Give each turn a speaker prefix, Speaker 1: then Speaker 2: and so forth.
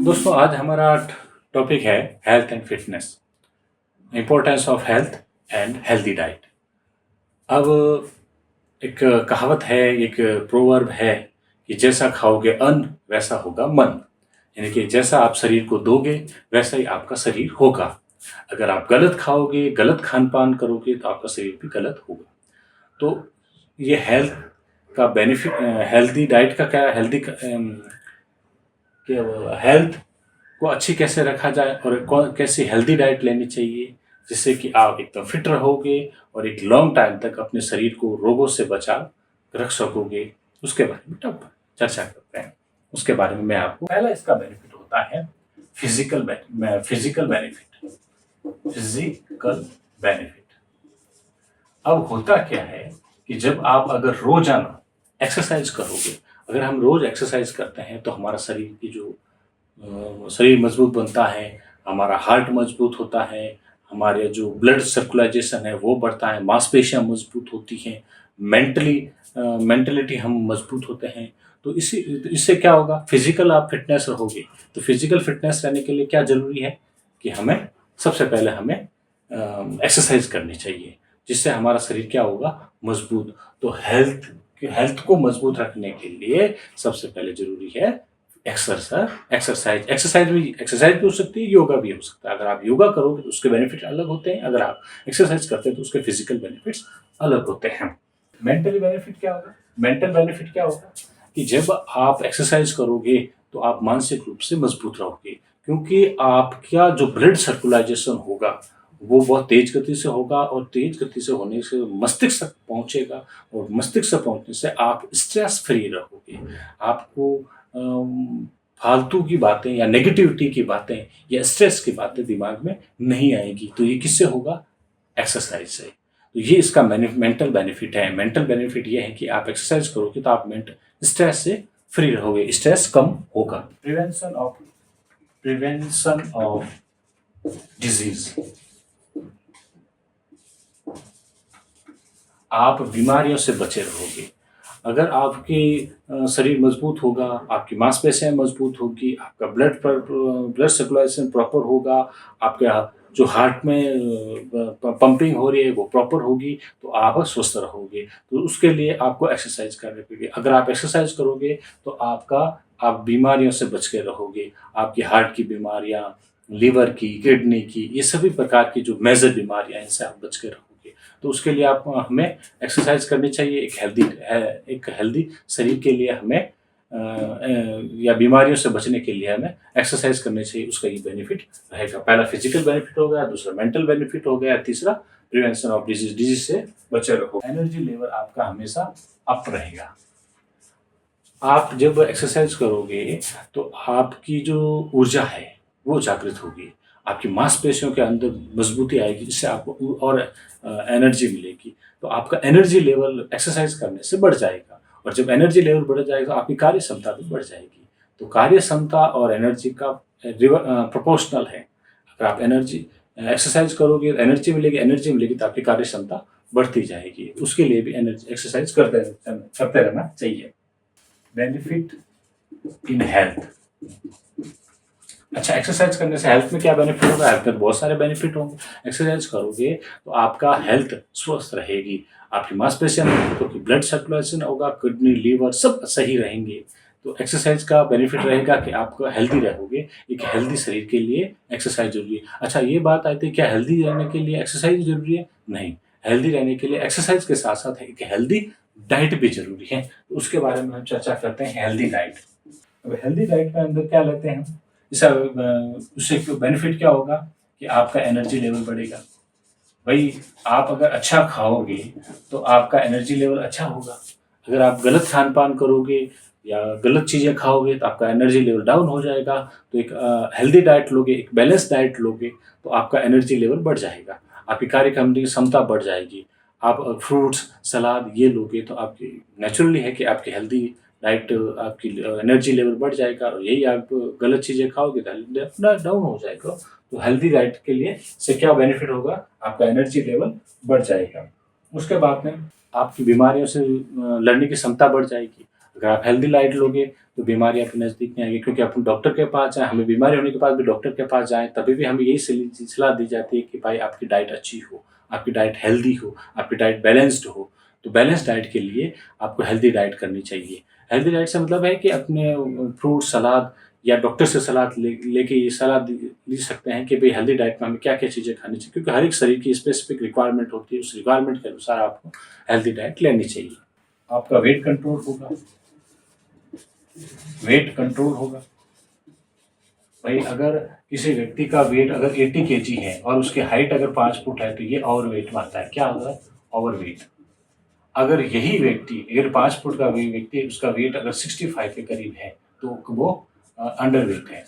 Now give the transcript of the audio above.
Speaker 1: दोस्तों, आज हमारा टॉपिक है health and fitness, importance of health and healthy diet. अब एक कहावत है, एक प्रोवर्ब है कि जैसा खाओगे अन्न वैसा होगा मन। यानी कि जैसा आप शरीर को दोगे वैसा ही आपका शरीर होगा। अगर आप गलत खाओगे, गलत खान पान करोगे तो आपका शरीर भी गलत होगा। तो ये हेल्थ का बेनिफिट, हेल्दी डाइट का क्या, हेल्थ को अच्छी कैसे रखा जाए और कैसी हेल्दी डाइट लेनी चाहिए जिससे कि आप एकदम फिट रहोगे और एक लॉन्ग टाइम तक अपने शरीर को रोगों से बचा रख सकोगे, उसके बारे में अब चर्चा करते हैं। उसके बारे में मैं आपको, पहला इसका बेनिफिट होता है फिजिकल बेनिफिट। फिजिकल बेनिफिट अब होता क्या है कि जब आप अगर रोजाना एक्सरसाइज करोगे, अगर हम रोज एक्सरसाइज करते हैं तो हमारा शरीर की जो शरीर मजबूत बनता है, हमारा हार्ट मजबूत होता है, हमारे जो ब्लड सर्कुलाइजेशन है वो बढ़ता है, मांसपेशियां मजबूत होती हैं, मेंटलिटी हम मजबूत होते हैं। तो इससे क्या होगा, फिजिकल आप फिटनेस रहोगे। तो फिजिकल फिटनेस रहने के लिए क्या जरूरी है कि हमें सबसे पहले हमें एक्सरसाइज करनी चाहिए, जिससे हमारा शरीर क्या होगा, मजबूत। तो हेल्थ को मजबूत रखने के लिए सबसे पहले जरूरी है एक्सरसाइज भी हो सकती है, योगा भी हो सकता है। अगर आप योगा करोगे तो उसके बेनिफिट अलग होते हैं, अगर आप एक्सरसाइज करते हैं तो उसके फिजिकल बेनिफिट्स अलग होते हैं। मेंटल बेनिफिट क्या होगा कि जब आप एक्सरसाइज करोगे तो आप मानसिक रूप से मजबूत रहोगे, क्योंकि आपका जो ब्लड सर्कुलाइजेशन होगा वो बहुत तेज गति से होगा, और तेज गति से होने से मस्तिष्क तक पहुंचेगा, और मस्तिष्क तक पहुंचने से आप स्ट्रेस फ्री रहोगे। आपको फालतू की बातें या नेगेटिविटी की बातें या स्ट्रेस की बातें दिमाग में नहीं आएगी। तो ये किससे होगा, एक्सरसाइज से। तो ये इसका मेंटल बेनिफिट है। मेंटल बेनिफिट ये है कि आप एक्सरसाइज करोगे तो आप स्ट्रेस से फ्री रहोगे, स्ट्रेस कम होगा। प्रिवेंशन ऑफ डिजीज, आप बीमारियों से बचे रहोगे। अगर आपकी शरीर मजबूत होगा, आपकी मांसपेशियां मजबूत होगी, आपका ब्लड सर्कुलेशन प्रॉपर होगा, आपका जो हार्ट में पंपिंग हो रही है वो प्रॉपर होगी, तो आप स्वस्थ रहोगे। तो उसके लिए आपको एक्सरसाइज करनी पड़ेगी। अगर आप एक्सरसाइज करोगे तो आप बीमारियों से बच के रहोगे। आपकी हार्ट की बीमारियां, लिवर की, किडनी की, ये सभी प्रकार की जो मेजर बीमारियां, इनसे आप बच के रहोगे। तो उसके लिए आप हमें एक्सरसाइज करनी चाहिए। एक हेल्दी शरीर के लिए हमें या बीमारियों से बचने के लिए हमें एक्सरसाइज करनी चाहिए। उसका ये बेनिफिट रहेगा। पहला फिजिकल बेनिफिट हो गया, दूसरा मेंटल बेनिफिट हो गया, तीसरा प्रिवेंशन ऑफ डिजीज से बचे रहो। एनर्जी लेवल आपका हमेशा अप रहेगा। आप जब एक्सरसाइज करोगे तो आपकी जो ऊर्जा है वो जागृत होगी, आपकी मांसपेशियों के अंदर मजबूती आएगी, जिससे आपको और एनर्जी मिलेगी। तो आपका एनर्जी लेवल एक्सरसाइज करने से बढ़ जाएगा, और जब एनर्जी लेवल बढ़ जाएगा तो आपकी कार्य क्षमता भी बढ़ जाएगी। तो कार्य क्षमता और एनर्जी का प्रोपोर्शनल है। अगर आप एक्सरसाइज करोगे, एनर्जी मिलेगी तो आपकी कार्य क्षमता बढ़ती जाएगी। उसके लिए भी एनर्जी एक्सरसाइज करते रहना चाहिए। Benefit in health. अच्छा, एक्सरसाइज करने से हेल्थ में क्या बेनिफिट होगा? हेल्थ में बहुत सारे बेनिफिट होंगे। एक्सरसाइज करोगे तो आपका हेल्थ स्वस्थ रहेगी, आपकी मांसपेशियां मजबूत होगी, ब्लड सर्कुलेशन होगा, किडनी, लीवर सब सही रहेंगे। तो एक्सरसाइज का बेनिफिट रहेगा कि आप हेल्दी रहोगे। एक हेल्दी शरीर के लिए एक्सरसाइज जरूरी है। अच्छा, ये बात आती है, क्या हेल्दी रहने के लिए एक्सरसाइज जरूरी है? नहीं, हेल्दी रहने के लिए एक्सरसाइज के साथ साथ एक हेल्दी डाइट भी जरूरी है। तो उसके बारे में हम चर्चा करते हैं, हेल्दी डाइट। अब हेल्दी डाइट के अंदर क्या लेते हैं हम? उससे बेनिफिट क्या होगा कि आपका एनर्जी लेवल बढ़ेगा। भाई, आप अगर अच्छा खाओगे तो आपका एनर्जी लेवल अच्छा होगा। अगर आप गलत खान पान करोगे या गलत चीज़ें खाओगे तो आपका एनर्जी लेवल डाउन हो जाएगा। तो एक हेल्दी डाइट लोगे, एक बैलेंस डाइट लोगे तो आपका एनर्जी लेवल बढ़ जाएगा, आपकी कार्य करने की क्षमता बढ़ जाएगी। आप फ्रूट्स, सलाद ये लोगे तो आपकी नेचुरली है कि आपकी हेल्दी डाइट, आपकी एनर्जी लेवल बढ़ जाएगा। और यही आप गलत चीज़ें खाओगे तो अपना डाउन हो जाएगा। तो हेल्दी डाइट के लिए से क्या बेनिफिट होगा, आपका एनर्जी लेवल बढ़ जाएगा। उसके बाद में आपकी बीमारियों से लड़ने की क्षमता बढ़ जाएगी। अगर आप हेल्दी डाइट लोगे तो बीमारी आपके नज़दीक नहीं आएगी, क्योंकि अपन डॉक्टर के पास जाएँ, हमें बीमारी होने के बाद भी डॉक्टर के पास जाएँ, तभी भी हमें यही सलाह दी जाती है कि भाई आपकी डाइट अच्छी हो, आपकी डाइट हेल्दी हो, आपकी डाइट बैलेंस्ड हो। तो बैलेंस डाइट के लिए आपको हेल्दी डाइट करनी चाहिए। हेल्दी डाइट से मतलब है कि अपने फ्रूट, सलाद या डॉक्टर से सलाह लेके ये सलाह ली सकते हैं कि भई हेल्दी डाइट में हमें क्या-क्या चीज़ें खानी चाहिए, क्योंकि हर एक शरीर की स्पेसिफिक रिक्वायरमेंट होती है, उस रिक्वायरमेंट के अनुसार आपको हेल्दी डाइट लेनी चाहिए। आपका वेट कंट्रोल होगा, वेट कंट्रोल होगा। भाई अगर किसी व्यक्ति का वेट अगर 80 केजी है और उसकी हाइट अगर 5 फुट है तो ये ओवरवेट मानता है। क्या होगा? ओवरवेट। अगर यही व्यक्ति, अगर 5 फुट का व्यक्ति, उसका वेट अगर 65 के करीब है तो वो अंडरवेट है।